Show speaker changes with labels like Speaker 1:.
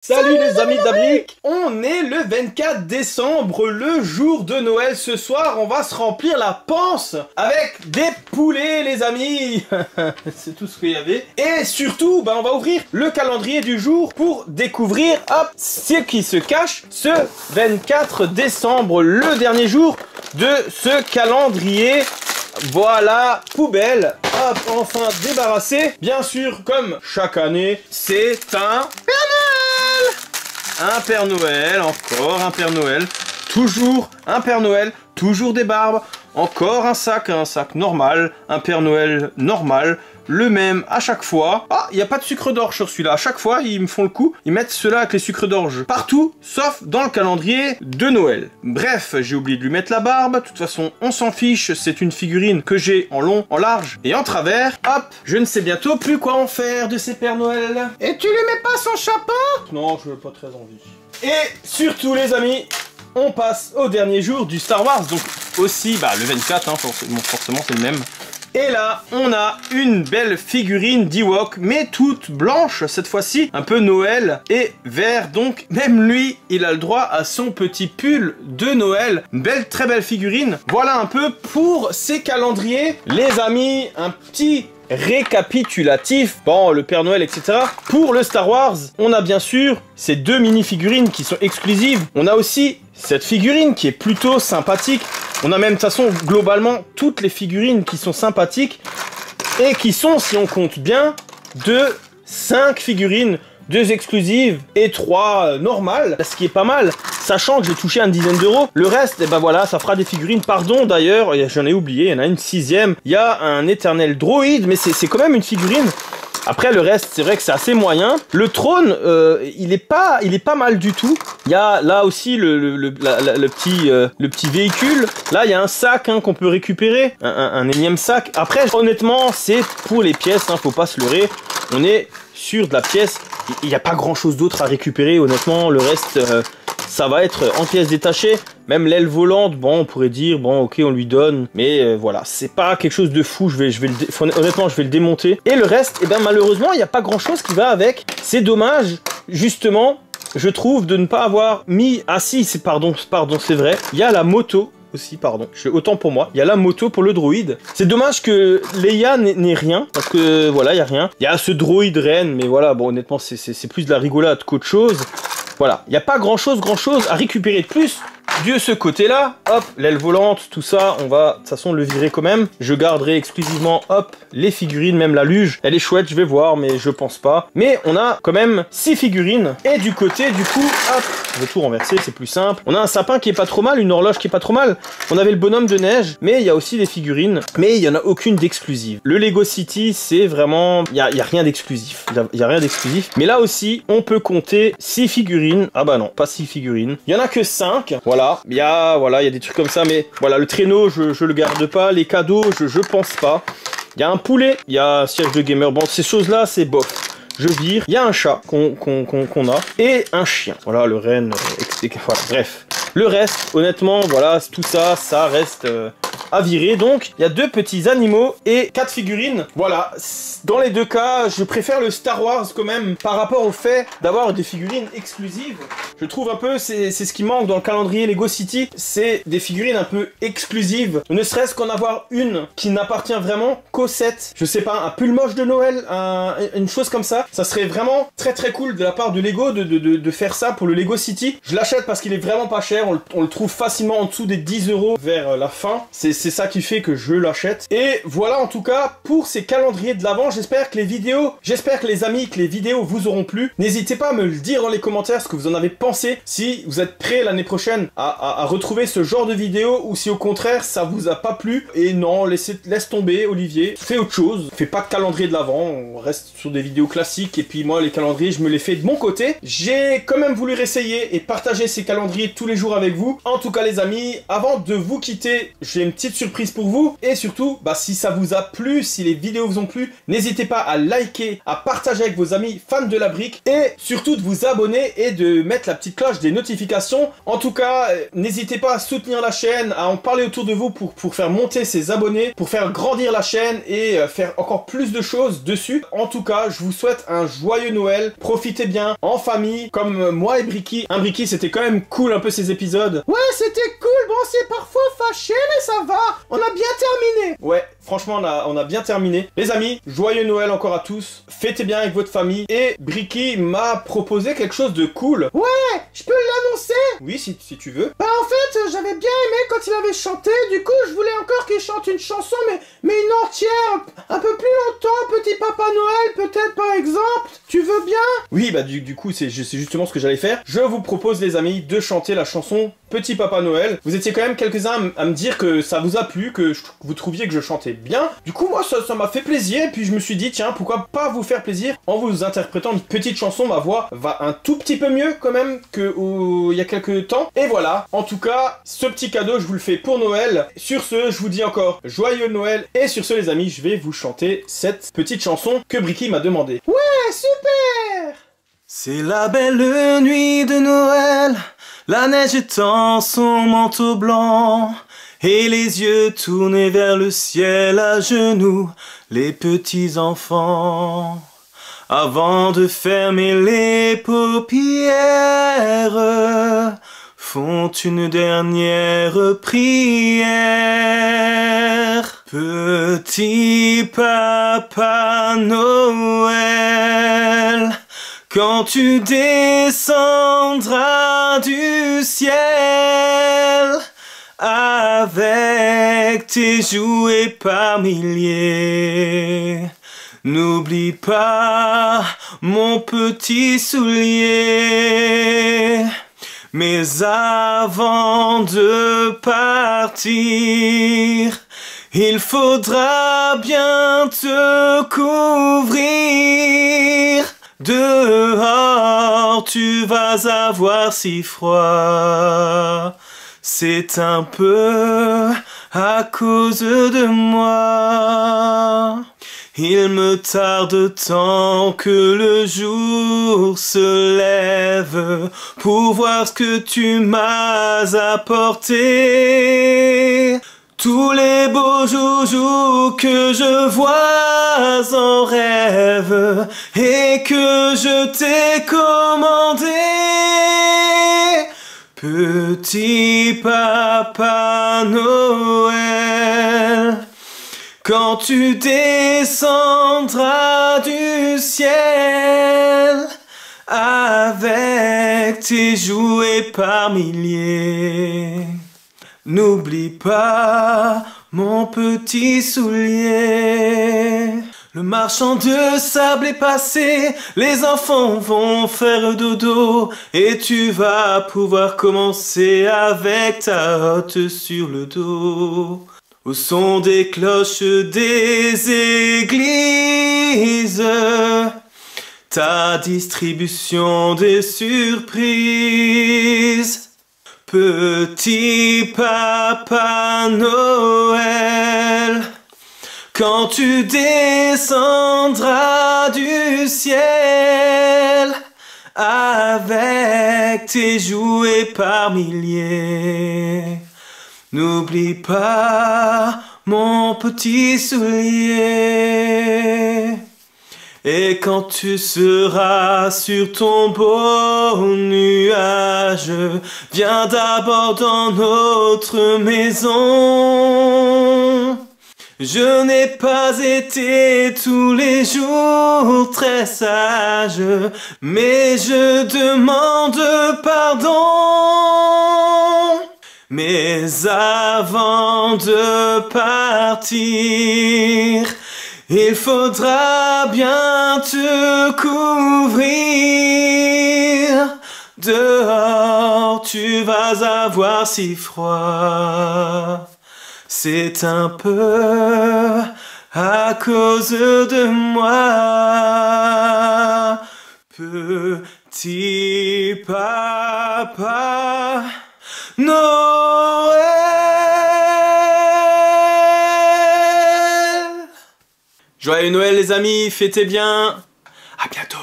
Speaker 1: Salut les amis d'Abric. On est le 24 décembre, le jour de Noël. Ce soir, on va se remplir la panse avec des poulets, les amis. C'est tout ce qu'il y avait. Et surtout, on va ouvrir le calendrier du jour pour découvrir ce qui se cache ce 24 décembre, le dernier jour de ce calendrier. Voilà, poubelle. Hop, enfin débarrassé. Bien sûr, comme chaque année, c'est un Père Noël. Un Père Noël, encore un Père Noël. Toujours un Père Noël, toujours des barbes. Encore un sac normal. Un Père Noël normal. Le même à chaque fois. Ah, il n'y a pas de sucre d'orge sur celui-là. À chaque fois, ils me font le coup. Ils mettent ceux-là avec les sucres d'orge partout, sauf dans le calendrier de Noël. Bref, j'ai oublié de lui mettre la barbe. De toute façon, on s'en fiche. C'est une figurine que j'ai en long, en large et en travers. Hop, je ne sais bientôt plus quoi en faire de ces Pères Noël. Et tu lui mets pas son chapeau? Non, je n'ai pas très envie. Et surtout, les amis, on passe au dernier jour du Star Wars. Donc aussi, le 24, hein, forcément, c'est le même. Et là, on a une belle figurine d'Ewok, mais toute blanche cette fois-ci, un peu Noël et vert. Donc même lui, il a le droit à son petit pull de Noël. Belle, très belle figurine. Voilà un peu pour ces calendriers. Les amis, un petit récapitulatif, le Père Noël, etc. Pour le Star Wars, on a bien sûr ces deux mini-figurines qui sont exclusives. On a aussi cette figurine qui est plutôt sympathique. On a même, de toute façon, globalement, toutes les figurines qui sont sympathiques et qui sont, si on compte bien, de 5 figurines, 2 exclusives et 3 normales, ce qui est pas mal, sachant que j'ai touché une dizaine d'euros. Le reste, voilà, ça fera des figurines. Pardon, d'ailleurs, j'en ai oublié, il y en a une 6e. Il y a un éternel droïde, mais c'est quand même une figurine. Après, le reste, c'est vrai que c'est assez moyen. Le trône, il est pas mal du tout. Il y a là aussi le petit véhicule. Là, il y a un sac qu'on peut récupérer. Un énième sac. Après, honnêtement, c'est pour les pièces, faut pas se leurrer. On est sur de la pièce. Il n'y a pas grand-chose d'autre à récupérer, honnêtement. Le reste, ça va être en pièces détachées. Même l'aile volante, on pourrait dire, ok, on lui donne. Mais voilà, c'est pas quelque chose de fou. Honnêtement, je vais le démonter. Et le reste, malheureusement, il n'y a pas grand-chose qui va avec. C'est dommage, justement, je trouve, de ne pas avoir mis... Ah si, pardon, c'est vrai. Il y a la moto aussi, pardon. Autant pour moi. Il y a la moto pour le droïde. C'est dommage que Leia n'ait rien. Parce que, voilà, il n'y a rien. Il y a ce droïde reine. Mais voilà, honnêtement, c'est plus de la rigolade qu'autre chose. Voilà, il n'y a pas grand-chose à récupérer de plus. De ce côté-là, hop, l'aile volante, tout ça, on va de toute façon le virer quand même. Je garderai exclusivement, les figurines, même la luge. Elle est chouette, je vais voir, mais je pense pas. Mais on a quand même 6 figurines. Et du côté, du coup, je vais tout renverser, c'est plus simple. On a un sapin qui est pas trop mal, une horloge qui est pas trop mal. On avait le bonhomme de neige, mais il y a aussi des figurines. Mais il y en a aucune d'exclusive. Le Lego City, c'est vraiment... Il y a rien d'exclusif. Il y a rien d'exclusif. Mais là aussi, on peut compter 6 figurines. Ah bah non, pas 6 figurines. Il y en a que 5. Voilà. Il y a des trucs comme ça, mais voilà, le traîneau, je le garde pas. Les cadeaux, je pense pas. Il y a un poulet, il y a un siège de gamer. Ces choses-là, c'est bof. Je vire. Il y a un chat qu'on a. Et un chien. Voilà, le renne. Voilà, bref. Le reste, honnêtement, voilà, tout ça, ça reste à virer. Donc, il y a 2 petits animaux et 4 figurines. Voilà, dans les 2 cas, je préfère le Star Wars quand même par rapport au fait d'avoir des figurines exclusives. Je trouve un peu, c'est ce qui manque dans le calendrier Lego City, c'est des figurines un peu exclusives. Ne serait-ce qu'en avoir une qui n'appartient vraiment qu'au set. Je sais pas, un pull moche de Noël, une chose comme ça. Ça serait vraiment très très cool de la part de Lego de faire ça pour le Lego City. Je l'achète parce qu'il est vraiment pas cher. On le trouve facilement en dessous des 10 euros vers la fin. C'est ça qui fait que je l'achète. Et voilà en tout cas pour ces calendriers de l'Avent. J'espère que les amis, que les vidéos vous auront plu. N'hésitez pas à me le dire dans les commentaires ce que vous en avez pensé. Si vous êtes prêts l'année prochaine à retrouver ce genre de vidéo ou si au contraire ça vous a pas plu. Et non, laisse tomber Olivier. Fais autre chose. Fais pas de calendrier de l'Avent. On reste sur des vidéos classiques. Et puis moi les calendriers je me les fais de mon côté. J'ai quand même voulu réessayer et partager ces calendriers tous les jours avec vous. En tout cas les amis, avant de vous quitter, j'ai une petite petite surprise pour vous. Et surtout, bah, si ça vous a plu, si les vidéos vous ont plu, n'hésitez pas à liker, à partager avec vos amis fans de la brique et surtout de vous abonner et de mettre la petite cloche des notifications. En tout cas, n'hésitez pas à soutenir la chaîne, à en parler autour de vous pour faire monter ses abonnés, pour faire grandir la chaîne et faire encore plus de choses dessus. En tout cas, je vous souhaite un joyeux Noël. Profitez bien en famille, comme moi et Bricky. Bricky, c'était quand même cool un peu ces épisodes.
Speaker 2: Ouais, c'était cool. Bon, c'est parfois fâché, mais ça va. On a bien terminé.
Speaker 1: Ouais, franchement, on a bien terminé. Les amis, joyeux Noël encore à tous. Fêtez bien avec votre famille. Et Bricky m'a proposé quelque chose de cool.
Speaker 2: Ouais, je peux l'annoncer?
Speaker 1: Oui, si tu veux.
Speaker 2: Bah en fait, j'avais bien aimé quand il avait chanté. Du coup, je voulais encore qu'il chante une chanson, mais une entière, un peu plus longtemps. Petit Papa Noël, peut-être par exemple. Tu veux bien?
Speaker 1: Oui, bah du coup, c'est justement ce que j'allais faire. Je vous propose, les amis, de chanter la chanson Petit Papa Noël. Vous étiez quand même quelques-uns à me dire que ça vous a plu, que vous trouviez que je chantais bien. Du coup, moi, ça m'a fait plaisir. Et puis, je me suis dit, tiens, pourquoi pas vous faire plaisir en vous interprétant une petite chanson. Ma voix va un tout petit peu mieux quand même qu'il y a quelques temps. Et voilà, en tout cas, ce petit cadeau, je vous le fais pour Noël. Sur ce, je vous dis encore joyeux Noël. Et sur ce, les amis, je vais vous chanter cette petite chanson que Bricky m'a demandé.
Speaker 2: Ouais, super!
Speaker 3: C'est la belle nuit de Noël, la neige étend son manteau blanc, et les yeux tournés vers le ciel à genoux, les petits enfants. Avant de fermer les paupières, font une dernière prière. Petit Papa Noël, quand tu descendras du ciel, avec tes jouets par milliers, n'oublie pas mon petit soulier. Mais avant de partir, il faudra bien te couvrir. Dehors, tu vas avoir si froid. C'est un peu à cause de moi. Il me tarde tant que le jour se lève pour voir ce que tu m'as apporté. Tous les beaux joujoux que je vois en rêve et que je t'ai commandé. Petit Papa Noël, quand tu descendras du ciel, avec tes jouets par milliers, n'oublie pas mon petit soulier. Le marchand de sable est passé, les enfants vont faire dodo, et tu vas pouvoir commencer avec ta hotte sur le dos. Au son des cloches des églises, ta distribution des surprises. Petit Papa Noël, quand tu descendras du ciel, avec tes jouets par milliers, n'oublie pas mon petit soulier. Et quand tu seras sur ton beau nuage, viens d'abord dans notre maison. Je n'ai pas été tous les jours très sage, mais je demande pardon. Mais avant de partir, il faudra bien te couvrir. Dehors, tu vas avoir si froid. C'est un peu à cause de moi. Petit Papa Noël.
Speaker 1: Joyeux Noël les amis, fêtez bien. À bientôt.